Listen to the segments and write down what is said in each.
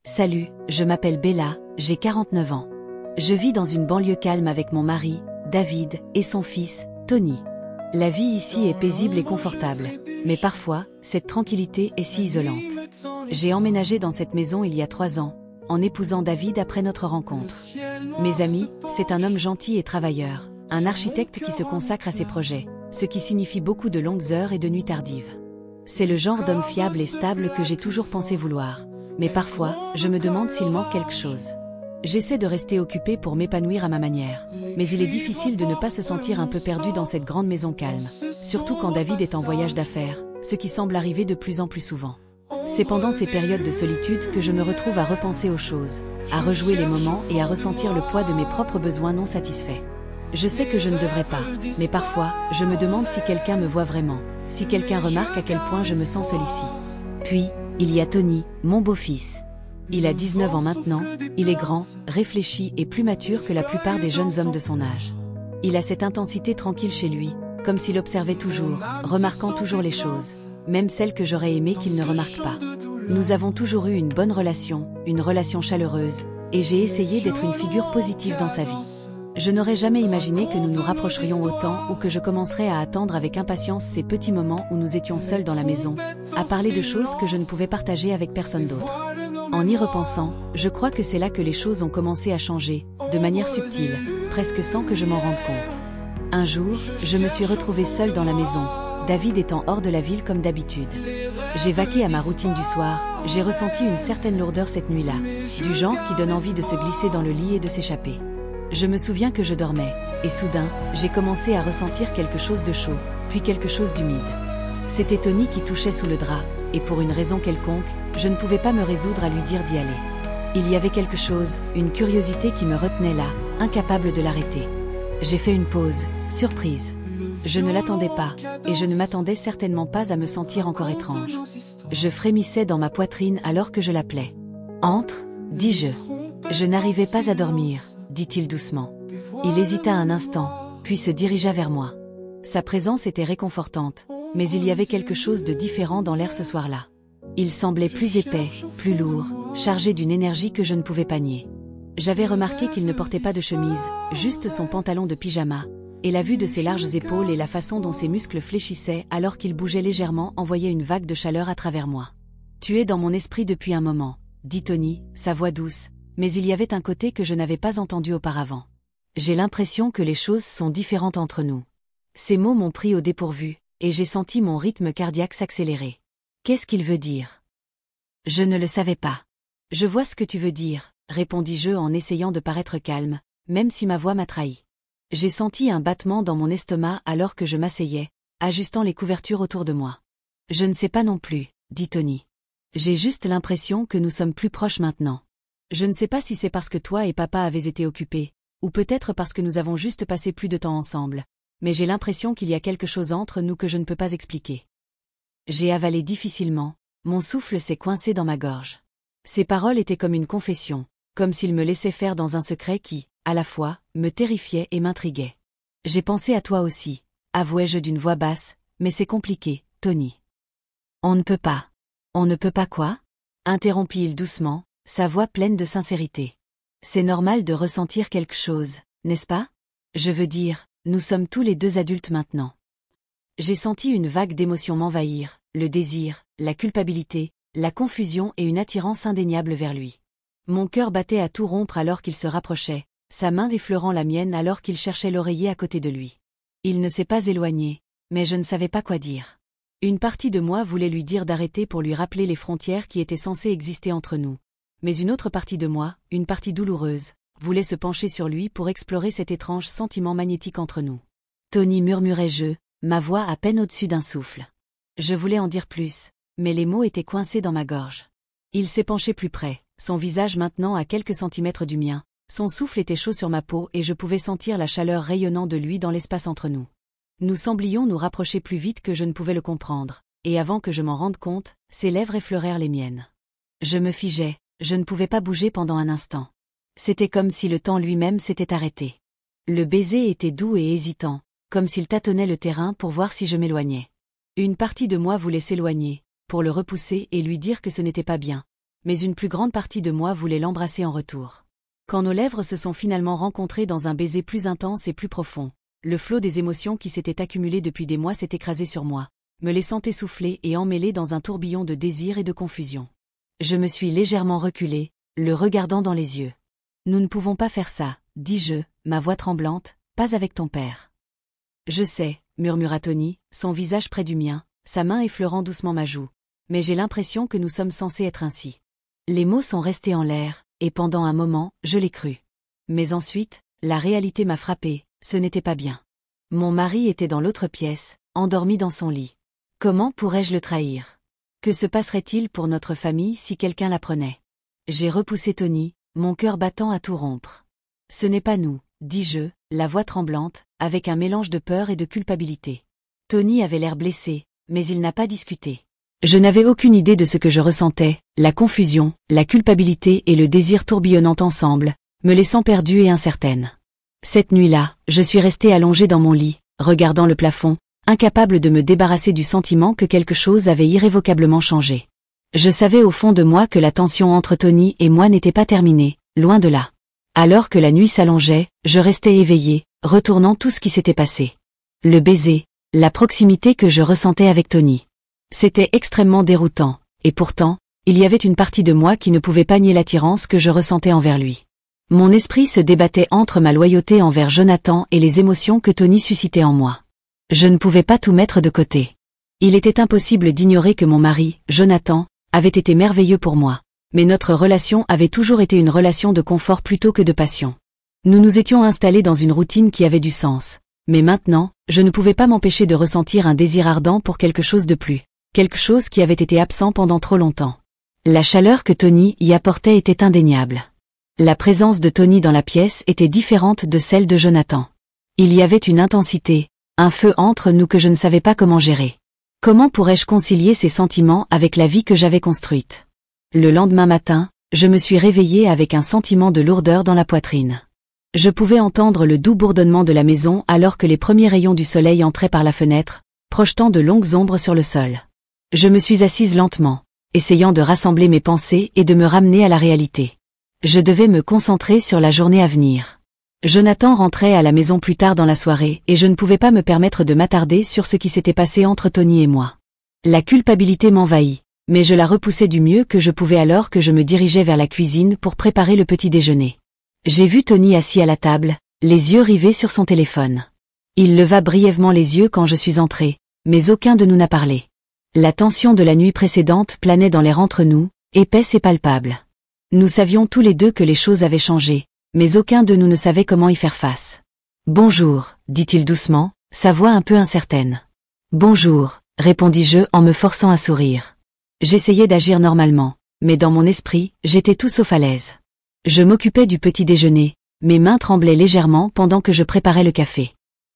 Salut, je m'appelle Bella, j'ai 49 ans. Je vis dans une banlieue calme avec mon mari, David, et son fils, Tony. La vie ici est paisible et confortable, mais parfois, cette tranquillité est si isolante. J'ai emménagé dans cette maison il y a 3 ans, en épousant David après notre rencontre. Mes amis, c'est un homme gentil et travailleur, un architecte qui se consacre à ses projets, ce qui signifie beaucoup de longues heures et de nuits tardives. C'est le genre d'homme fiable et stable que j'ai toujours pensé vouloir. Mais parfois, je me demande s'il manque quelque chose. J'essaie de rester occupée pour m'épanouir à ma manière, mais il est difficile de ne pas se sentir un peu perdu dans cette grande maison calme, surtout quand David est en voyage d'affaires, ce qui semble arriver de plus en plus souvent. C'est pendant ces périodes de solitude que je me retrouve à repenser aux choses, à rejouer les moments et à ressentir le poids de mes propres besoins non satisfaits. Je sais que je ne devrais pas, mais parfois, je me demande si quelqu'un me voit vraiment, si quelqu'un remarque à quel point je me sens seule ici. Puis, il y a Tony, mon beau-fils. Il a 19 ans maintenant, il est grand, réfléchi et plus mature que la plupart des jeunes hommes de son âge. Il a cette intensité tranquille chez lui, comme s'il observait toujours, remarquant toujours les choses, même celles que j'aurais aimé qu'il ne remarque pas. Nous avons toujours eu une bonne relation, une relation chaleureuse, et j'ai essayé d'être une figure positive dans sa vie. Je n'aurais jamais imaginé que nous nous rapprocherions autant ou que je commencerais à attendre avec impatience ces petits moments où nous étions seuls dans la maison, à parler de choses que je ne pouvais partager avec personne d'autre. En y repensant, je crois que c'est là que les choses ont commencé à changer, de manière subtile, presque sans que je m'en rende compte. Un jour, je me suis retrouvée seule dans la maison, David étant hors de la ville comme d'habitude. J'ai vaqué à ma routine du soir, j'ai ressenti une certaine lourdeur cette nuit-là, du genre qui donne envie de se glisser dans le lit et de s'échapper. Je me souviens que je dormais, et soudain, j'ai commencé à ressentir quelque chose de chaud, puis quelque chose d'humide. C'était Tony qui touchait sous le drap, et pour une raison quelconque, je ne pouvais pas me résoudre à lui dire d'y aller. Il y avait quelque chose, une curiosité qui me retenait là, incapable de l'arrêter. J'ai fait une pause, surprise. Je ne l'attendais pas, et je ne m'attendais certainement pas à me sentir encore étrange. Je frémissais dans ma poitrine alors que je l'appelais. « Entre » dis-je. Je n'arrivais pas à dormir, dit-il doucement. Il hésita un instant, puis se dirigea vers moi. Sa présence était réconfortante, mais il y avait quelque chose de différent dans l'air ce soir-là. Il semblait plus épais, plus lourd, chargé d'une énergie que je ne pouvais pas nier. J'avais remarqué qu'il ne portait pas de chemise, juste son pantalon de pyjama, et la vue de ses larges épaules et la façon dont ses muscles fléchissaient alors qu'il bougeait légèrement envoyait une vague de chaleur à travers moi. « Tu es dans mon esprit depuis un moment, » dit Tony, sa voix douce, mais il y avait un côté que je n'avais pas entendu auparavant. J'ai l'impression que les choses sont différentes entre nous. Ces mots m'ont pris au dépourvu, et j'ai senti mon rythme cardiaque s'accélérer. Qu'est-ce qu'il veut dire? Je ne le savais pas. Je vois ce que tu veux dire, répondis-je en essayant de paraître calme, même si ma voix m'a trahi. J'ai senti un battement dans mon estomac alors que je m'asseyais, ajustant les couvertures autour de moi. Je ne sais pas non plus, dit Tony. J'ai juste l'impression que nous sommes plus proches maintenant. Je ne sais pas si c'est parce que toi et papa avez été occupés, ou peut-être parce que nous avons juste passé plus de temps ensemble, mais j'ai l'impression qu'il y a quelque chose entre nous que je ne peux pas expliquer. J'ai avalé difficilement, mon souffle s'est coincé dans ma gorge. Ces paroles étaient comme une confession, comme s'il me laissait faire dans un secret qui, à la fois, me terrifiait et m'intriguait. J'ai pensé à toi aussi, avouai-je d'une voix basse, mais c'est compliqué, Tony. On ne peut pas. On ne peut pas quoi? Interrompit-il doucement, sa voix pleine de sincérité. C'est normal de ressentir quelque chose, n'est-ce pas? Je veux dire, nous sommes tous les deux adultes maintenant. J'ai senti une vague d'émotions m'envahir, le désir, la culpabilité, la confusion et une attirance indéniable vers lui. Mon cœur battait à tout rompre alors qu'il se rapprochait, sa main effleurant la mienne alors qu'il cherchait l'oreiller à côté de lui. Il ne s'est pas éloigné, mais je ne savais pas quoi dire. Une partie de moi voulait lui dire d'arrêter pour lui rappeler les frontières qui étaient censées exister entre nous. Mais une autre partie de moi, une partie douloureuse, voulait se pencher sur lui pour explorer cet étrange sentiment magnétique entre nous. Tony, murmurai-je, ma voix à peine au-dessus d'un souffle. Je voulais en dire plus, mais les mots étaient coincés dans ma gorge. Il s'est penché plus près, son visage maintenant à quelques centimètres du mien, son souffle était chaud sur ma peau et je pouvais sentir la chaleur rayonnant de lui dans l'espace entre nous. Nous semblions nous rapprocher plus vite que je ne pouvais le comprendre, et avant que je m'en rende compte, ses lèvres effleurèrent les miennes. Je me figeais, je ne pouvais pas bouger pendant un instant. C'était comme si le temps lui-même s'était arrêté. Le baiser était doux et hésitant, comme s'il tâtonnait le terrain pour voir si je m'éloignais. Une partie de moi voulait s'éloigner, pour le repousser et lui dire que ce n'était pas bien. mais une plus grande partie de moi voulait l'embrasser en retour. Quand nos lèvres se sont finalement rencontrées dans un baiser plus intense et plus profond, le flot des émotions qui s'étaient accumulées depuis des mois s'est écrasé sur moi, me laissant essoufflée et emmêlée dans un tourbillon de désir et de confusion. Je me suis légèrement reculée, le regardant dans les yeux. « Nous ne pouvons pas faire ça, dis-je, ma voix tremblante, pas avec ton père. »« Je sais, » murmura Tony, son visage près du mien, sa main effleurant doucement ma joue. « Mais j'ai l'impression que nous sommes censés être ainsi. » Les mots sont restés en l'air, et pendant un moment, je l'ai cru. Mais ensuite, la réalité m'a frappée, ce n'était pas bien. Mon mari était dans l'autre pièce, endormi dans son lit. Comment pourrais-je le trahir? Que se passerait-il pour notre famille si quelqu'un l'apprenait? J'ai repoussé Tony, mon cœur battant à tout rompre. « Ce n'est pas nous, » dis-je, la voix tremblante, avec un mélange de peur et de culpabilité. Tony avait l'air blessé, mais il n'a pas discuté. Je n'avais aucune idée de ce que je ressentais, la confusion, la culpabilité et le désir tourbillonnant ensemble, me laissant perdue et incertaine. Cette nuit-là, je suis restée allongée dans mon lit, regardant le plafond, incapable de me débarrasser du sentiment que quelque chose avait irrévocablement changé. Je savais au fond de moi que la tension entre Tony et moi n'était pas terminée, loin de là. Alors que la nuit s'allongeait, je restais éveillée, retournant tout ce qui s'était passé. Le baiser, la proximité que je ressentais avec Tony. C'était extrêmement déroutant, et pourtant, il y avait une partie de moi qui ne pouvait pas nier l'attirance que je ressentais envers lui. Mon esprit se débattait entre ma loyauté envers Jonathan et les émotions que Tony suscitait en moi. Je ne pouvais pas tout mettre de côté. Il était impossible d'ignorer que mon mari, Jonathan, avait été merveilleux pour moi, mais notre relation avait toujours été une relation de confort plutôt que de passion. Nous nous étions installés dans une routine qui avait du sens, mais maintenant, je ne pouvais pas m'empêcher de ressentir un désir ardent pour quelque chose de plus, quelque chose qui avait été absent pendant trop longtemps. La chaleur que Tony y apportait était indéniable. La présence de Tony dans la pièce était différente de celle de Jonathan. Il y avait une intensité, un feu entre nous que je ne savais pas comment gérer. Comment pourrais-je concilier ces sentiments avec la vie que j'avais construite? Le lendemain matin, je me suis réveillée avec un sentiment de lourdeur dans la poitrine. Je pouvais entendre le doux bourdonnement de la maison alors que les premiers rayons du soleil entraient par la fenêtre, projetant de longues ombres sur le sol. Je me suis assise lentement, essayant de rassembler mes pensées et de me ramener à la réalité. Je devais me concentrer sur la journée à venir. Jonathan rentrait à la maison plus tard dans la soirée et je ne pouvais pas me permettre de m'attarder sur ce qui s'était passé entre Tony et moi. La culpabilité m'envahit, mais je la repoussais du mieux que je pouvais alors que je me dirigeais vers la cuisine pour préparer le petit déjeuner. J'ai vu Tony assis à la table, les yeux rivés sur son téléphone. Il leva brièvement les yeux quand je suis entrée, mais aucun de nous n'a parlé. La tension de la nuit précédente planait dans l'air entre nous, épaisse et palpable. Nous savions tous les deux que les choses avaient changé, mais aucun de nous ne savait comment y faire face. « Bonjour », dit-il doucement, sa voix un peu incertaine. « Bonjour », répondis-je en me forçant à sourire. J'essayais d'agir normalement, mais dans mon esprit, j'étais tout sauf à l'aise. Je m'occupais du petit déjeuner, mes mains tremblaient légèrement pendant que je préparais le café.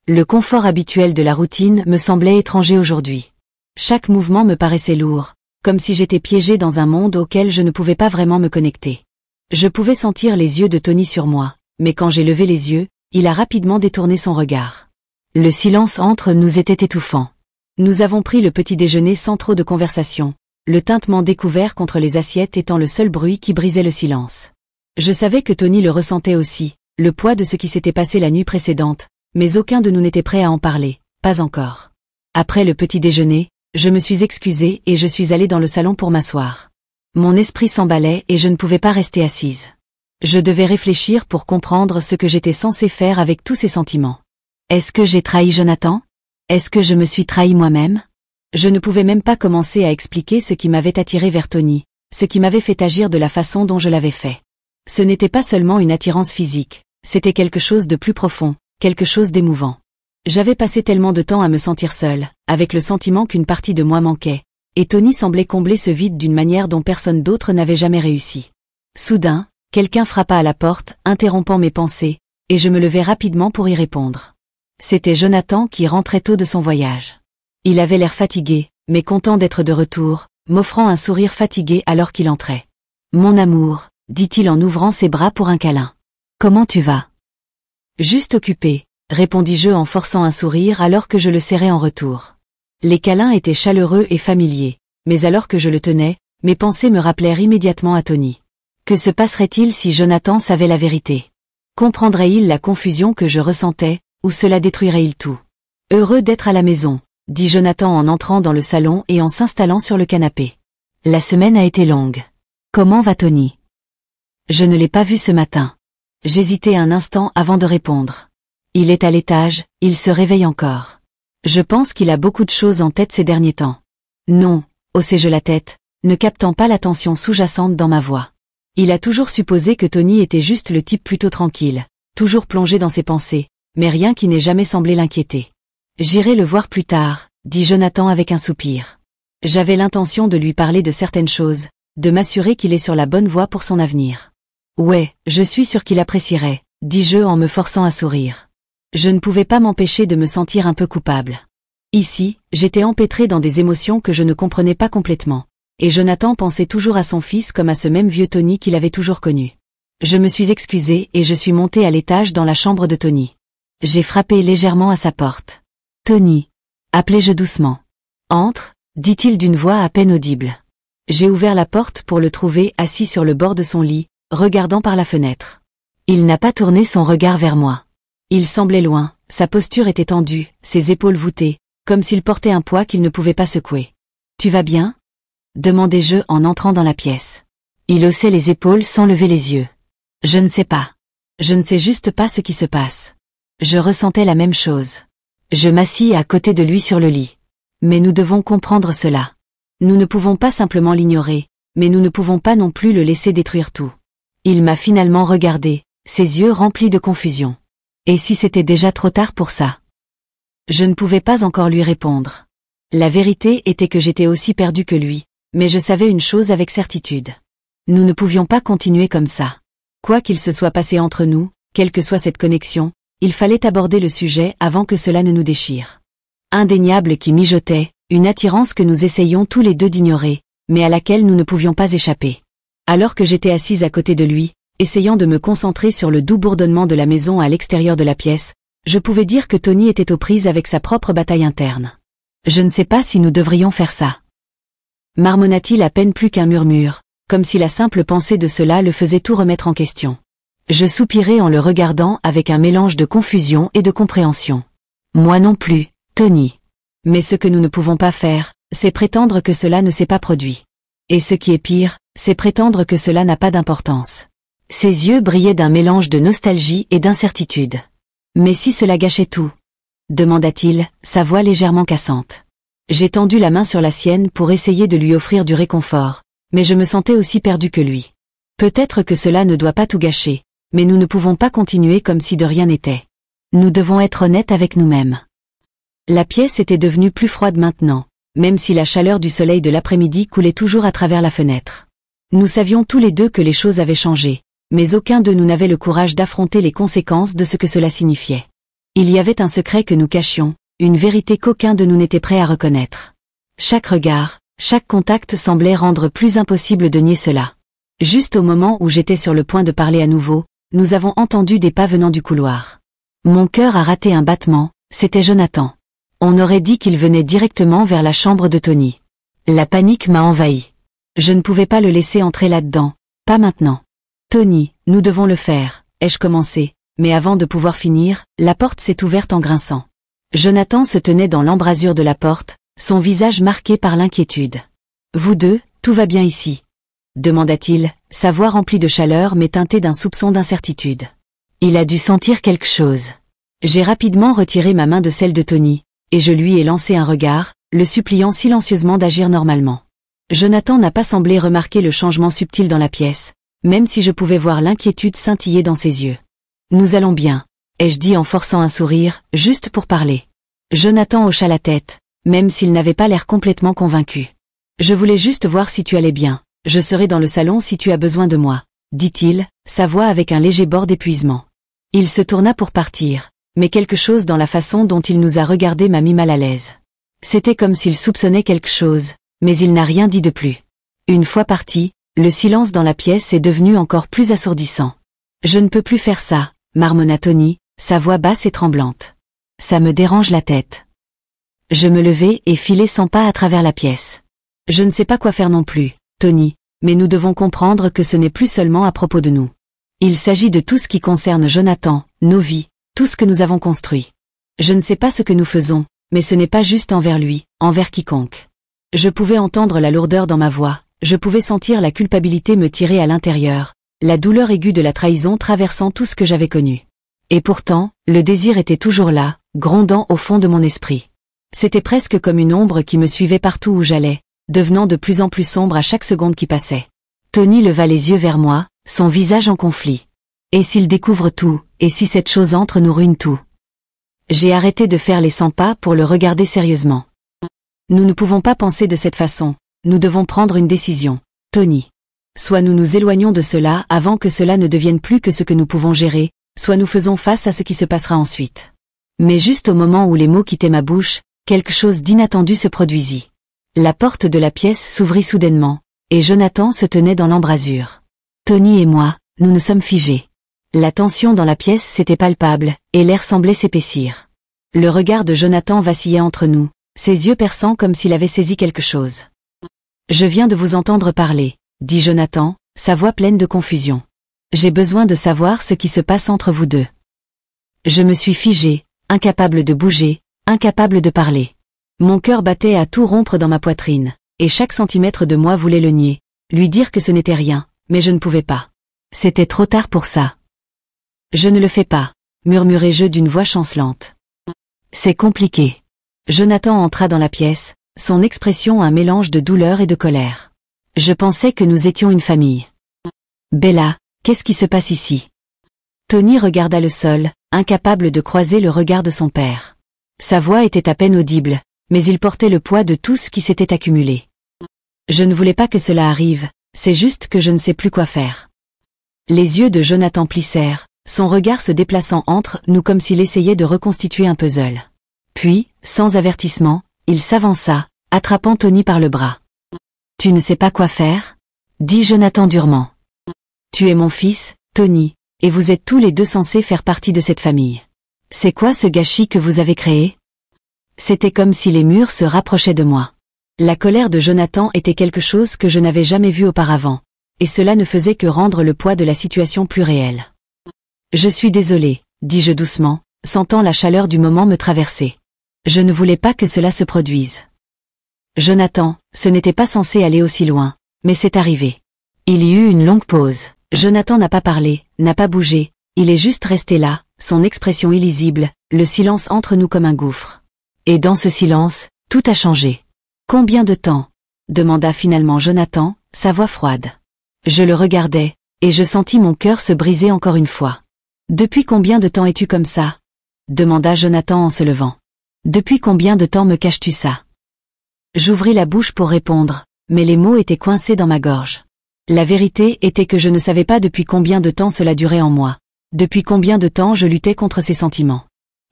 Le confort habituel de la routine me semblait étranger aujourd'hui. Chaque mouvement me paraissait lourd, comme si j'étais piégée dans un monde auquel je ne pouvais pas vraiment me connecter. Je pouvais sentir les yeux de Tony sur moi, mais quand j'ai levé les yeux, il a rapidement détourné son regard. Le silence entre nous était étouffant. Nous avons pris le petit déjeuner sans trop de conversation, le tintement découvert contre les assiettes étant le seul bruit qui brisait le silence. Je savais que Tony le ressentait aussi, le poids de ce qui s'était passé la nuit précédente, mais aucun de nous n'était prêt à en parler, pas encore. Après le petit déjeuner, je me suis excusée et je suis allée dans le salon pour m'asseoir. Mon esprit s'emballait et je ne pouvais pas rester assise. Je devais réfléchir pour comprendre ce que j'étais censée faire avec tous ces sentiments. Est-ce que j'ai trahi Jonathan? Est-ce que je me suis trahi moi-même? Je ne pouvais même pas commencer à expliquer ce qui m'avait attiré vers Tony, ce qui m'avait fait agir de la façon dont je l'avais fait. Ce n'était pas seulement une attirance physique, c'était quelque chose de plus profond, quelque chose d'émouvant. J'avais passé tellement de temps à me sentir seule, avec le sentiment qu'une partie de moi manquait, et Tony semblait combler ce vide d'une manière dont personne d'autre n'avait jamais réussi. Soudain, quelqu'un frappa à la porte, interrompant mes pensées, et je me levai rapidement pour y répondre. C'était Jonathan qui rentrait tôt de son voyage. Il avait l'air fatigué, mais content d'être de retour, m'offrant un sourire fatigué alors qu'il entrait. « Mon amour », dit-il en ouvrant ses bras pour un câlin. « Comment tu vas ?»« Juste occupé », répondis-je en forçant un sourire alors que je le serrais en retour. Les câlins étaient chaleureux et familiers, mais alors que je le tenais, Mes pensées me rappelèrent immédiatement à Tony. Que se passerait-il si Jonathan savait la vérité? Comprendrait-il la confusion que je ressentais, ou cela détruirait-il tout? Heureux d'être à la maison, dit Jonathan en entrant dans le salon et en s'installant sur le canapé. La semaine a été longue. Comment va Tony? Je ne l'ai pas vu ce matin. J'hésitai un instant avant de répondre. Il est à l'étage, il se réveille encore. Je pense qu'il a beaucoup de choses en tête ces derniers temps. Non, haussai-je la tête, ne captant pas la tension sous-jacente dans ma voix. Il a toujours supposé que Tony était juste le type plutôt tranquille, toujours plongé dans ses pensées, mais rien qui n'ait jamais semblé l'inquiéter. J'irai le voir plus tard, dit Jonathan avec un soupir. J'avais l'intention de lui parler de certaines choses, de m'assurer qu'il est sur la bonne voie pour son avenir. Ouais, je suis sûr qu'il apprécierait, dis-je en me forçant à sourire. Je ne pouvais pas m'empêcher de me sentir un peu coupable. Ici, j'étais empêtrée dans des émotions que je ne comprenais pas complètement. Et Jonathan pensait toujours à son fils comme à ce même vieux Tony qu'il avait toujours connu. Je me suis excusée et je suis montée à l'étage dans la chambre de Tony. J'ai frappé légèrement à sa porte. « Tony !» appelai-je doucement. « Entre !» dit-il d'une voix à peine audible. J'ai ouvert la porte pour le trouver assis sur le bord de son lit, regardant par la fenêtre. Il n'a pas tourné son regard vers moi. Il semblait loin, sa posture était tendue, ses épaules voûtées, comme s'il portait un poids qu'il ne pouvait pas secouer. « Tu vas bien ?» demandai-je en entrant dans la pièce. Il haussait les épaules sans lever les yeux. Je ne sais pas. Je ne sais juste pas ce qui se passe. Je ressentais la même chose. Je m'assis à côté de lui sur le lit. Mais nous devons comprendre cela. Nous ne pouvons pas simplement l'ignorer, mais nous ne pouvons pas non plus le laisser détruire tout. Il m'a finalement regardé, ses yeux remplis de confusion. Et si c'était déjà trop tard pour ça? Je ne pouvais pas encore lui répondre. La vérité était que j'étais aussi perdue que lui. Mais je savais une chose avec certitude. Nous ne pouvions pas continuer comme ça. Quoi qu'il se soit passé entre nous, quelle que soit cette connexion, il fallait aborder le sujet avant que cela ne nous déchire. Indéniable qui mijotait, une attirance que nous essayions tous les deux d'ignorer, mais à laquelle nous ne pouvions pas échapper. Alors que j'étais assise à côté de lui, essayant de me concentrer sur le doux bourdonnement de la maison à l'extérieur de la pièce, je pouvais dire que Tony était aux prises avec sa propre bataille interne. Je ne sais pas si nous devrions faire ça. Marmonna-t-il à peine plus qu'un murmure, comme si la simple pensée de cela le faisait tout remettre en question. Je soupirai en le regardant avec un mélange de confusion et de compréhension. Moi non plus, Tony. Mais ce que nous ne pouvons pas faire, c'est prétendre que cela ne s'est pas produit. Et ce qui est pire, c'est prétendre que cela n'a pas d'importance. Ses yeux brillaient d'un mélange de nostalgie et d'incertitude. Mais si cela gâchait tout? Demanda-t-il, sa voix légèrement cassante. J'ai tendu la main sur la sienne pour essayer de lui offrir du réconfort, mais je me sentais aussi perdue que lui. Peut-être que cela ne doit pas tout gâcher, mais nous ne pouvons pas continuer comme si de rien n'était. Nous devons être honnêtes avec nous-mêmes. La pièce était devenue plus froide maintenant, même si la chaleur du soleil de l'après-midi coulait toujours à travers la fenêtre. Nous savions tous les deux que les choses avaient changé, mais aucun de nous n'avait le courage d'affronter les conséquences de ce que cela signifiait. Il y avait un secret que nous cachions, une vérité qu'aucun de nous n'était prêt à reconnaître. Chaque regard, chaque contact semblait rendre plus impossible de nier cela. Juste au moment où j'étais sur le point de parler à nouveau, nous avons entendu des pas venant du couloir. Mon cœur a raté un battement, c'était Jonathan. On aurait dit qu'il venait directement vers la chambre de Tony. La panique m'a envahi. Je ne pouvais pas le laisser entrer là-dedans, pas maintenant. Tony, nous devons le faire, ai-je commencé, mais avant de pouvoir finir, la porte s'est ouverte en grinçant. Jonathan se tenait dans l'embrasure de la porte, son visage marqué par l'inquiétude. « Vous deux, tout va bien ici ?» demanda-t-il, sa voix remplie de chaleur mais teintée d'un soupçon d'incertitude. Il a dû sentir quelque chose. J'ai rapidement retiré ma main de celle de Tony, et je lui ai lancé un regard, le suppliant silencieusement d'agir normalement. Jonathan n'a pas semblé remarquer le changement subtil dans la pièce, même si je pouvais voir l'inquiétude scintiller dans ses yeux. « Nous allons bien », ai-je dit en forçant un sourire, juste pour parler. Jonathan hocha la tête, même s'il n'avait pas l'air complètement convaincu. « Je voulais juste voir si tu allais bien. Je serai dans le salon si tu as besoin de moi, » dit-il, sa voix avec un léger bord d'épuisement. Il se tourna pour partir, mais quelque chose dans la façon dont il nous a regardés m'a mis mal à l'aise. C'était comme s'il soupçonnait quelque chose, mais il n'a rien dit de plus. Une fois parti, le silence dans la pièce est devenu encore plus assourdissant. « Je ne peux plus faire ça, » marmonna Tony, sa voix basse et tremblante. « Ça me dérange la tête. » Je me levai et filai 100 pas à travers la pièce. Je ne sais pas quoi faire non plus, Tony, mais nous devons comprendre que ce n'est plus seulement à propos de nous. Il s'agit de tout ce qui concerne Jonathan, nos vies, tout ce que nous avons construit. Je ne sais pas ce que nous faisons, mais ce n'est pas juste envers lui, envers quiconque. Je pouvais entendre la lourdeur dans ma voix, je pouvais sentir la culpabilité me tirer à l'intérieur, la douleur aiguë de la trahison traversant tout ce que j'avais connu. Et pourtant, le désir était toujours là, grondant au fond de mon esprit. C'était presque comme une ombre qui me suivait partout où j'allais, devenant de plus en plus sombre à chaque seconde qui passait. Tony leva les yeux vers moi, son visage en conflit. Et s'il découvre tout, et si cette chose entre nous ruine tout? J'ai arrêté de faire les 100 pas pour le regarder sérieusement. Nous ne pouvons pas penser de cette façon, nous devons prendre une décision, Tony. Soit nous nous éloignons de cela avant que cela ne devienne plus que ce que nous pouvons gérer, soit nous faisons face à ce qui se passera ensuite. Mais juste au moment où les mots quittaient ma bouche, quelque chose d'inattendu se produisit. La porte de la pièce s'ouvrit soudainement, et Jonathan se tenait dans l'embrasure. Tony et moi, nous nous sommes figés. La tension dans la pièce s'était palpable, et l'air semblait s'épaissir. Le regard de Jonathan vacillait entre nous, ses yeux perçants comme s'il avait saisi quelque chose. « Je viens de vous entendre parler », dit Jonathan, sa voix pleine de confusion. « J'ai besoin de savoir ce qui se passe entre vous deux. » Je me suis figé, incapable de bouger, incapable de parler. Mon cœur battait à tout rompre dans ma poitrine, et chaque centimètre de moi voulait le nier, lui dire que ce n'était rien, mais je ne pouvais pas. C'était trop tard pour ça. « Je ne le fais pas, » murmurai-je d'une voix chancelante. « C'est compliqué. » Jonathan entra dans la pièce, son expression un mélange de douleur et de colère. Je pensais que nous étions une famille. « Bella, qu'est-ce qui se passe ici ?» Tony regarda le sol, incapable de croiser le regard de son père. Sa voix était à peine audible, mais il portait le poids de tout ce qui s'était accumulé. « Je ne voulais pas que cela arrive, c'est juste que je ne sais plus quoi faire. » Les yeux de Jonathan plissèrent, son regard se déplaçant entre nous comme s'il essayait de reconstituer un puzzle. Puis, sans avertissement, il s'avança, attrapant Tony par le bras. « Tu ne sais pas quoi faire ?» dit Jonathan durement. « Tu es mon fils, Tony, et vous êtes tous les deux censés faire partie de cette famille. C'est quoi ce gâchis que vous avez créé ?» C'était comme si les murs se rapprochaient de moi. La colère de Jonathan était quelque chose que je n'avais jamais vu auparavant, et cela ne faisait que rendre le poids de la situation plus réel. « Je suis désolé, » dis-je doucement, sentant la chaleur du moment me traverser. Je ne voulais pas que cela se produise. Jonathan, ce n'était pas censé aller aussi loin, mais c'est arrivé. Il y eut une longue pause. Jonathan n'a pas parlé, n'a pas bougé, il est juste resté là, son expression illisible, le silence entre nous comme un gouffre. Et dans ce silence, tout a changé. « Combien de temps ?» demanda finalement Jonathan, sa voix froide. Je le regardais, et je sentis mon cœur se briser encore une fois. « Depuis combien de temps es-tu comme ça ?» demanda Jonathan en se levant. « Depuis combien de temps me caches-tu ça ?» J'ouvris la bouche pour répondre, mais les mots étaient coincés dans ma gorge. La vérité était que je ne savais pas depuis combien de temps cela durait en moi, depuis combien de temps je luttais contre ces sentiments.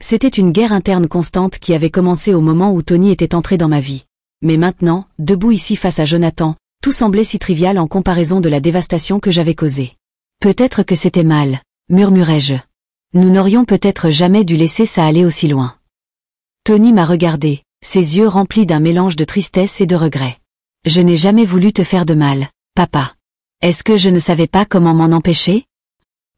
C'était une guerre interne constante qui avait commencé au moment où Tony était entré dans ma vie. Mais maintenant, debout ici face à Jonathan, tout semblait si trivial en comparaison de la dévastation que j'avais causée. Peut-être que c'était mal, murmurai-je. Nous n'aurions peut-être jamais dû laisser ça aller aussi loin. Tony m'a regardé, ses yeux remplis d'un mélange de tristesse et de regret. Je n'ai jamais voulu te faire de mal, papa. Est-ce que je ne savais pas comment m'en empêcher?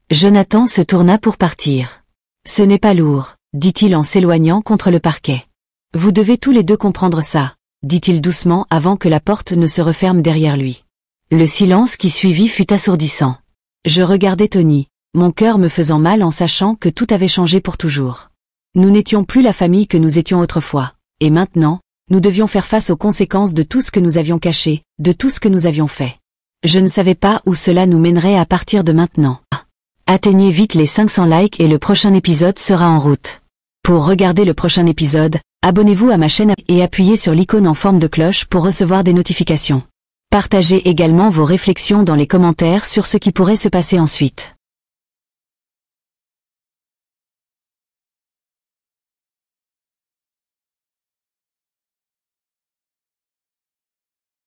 Jonathan se tourna pour partir. Ce n'est pas lourd, dit-il en s'éloignant contre le parquet. Vous devez tous les deux comprendre ça, dit-il doucement avant que la porte ne se referme derrière lui. Le silence qui suivit fut assourdissant. Je regardais Tony, mon cœur me faisant mal en sachant que tout avait changé pour toujours. Nous n'étions plus la famille que nous étions autrefois, et maintenant, nous devions faire face aux conséquences de tout ce que nous avions caché, de tout ce que nous avions fait. Je ne savais pas où cela nous mènerait à partir de maintenant. Atteignez vite les 500 likes et le prochain épisode sera en route. Pour regarder le prochain épisode, abonnez-vous à ma chaîne et appuyez sur l'icône en forme de cloche pour recevoir des notifications. Partagez également vos réflexions dans les commentaires sur ce qui pourrait se passer ensuite.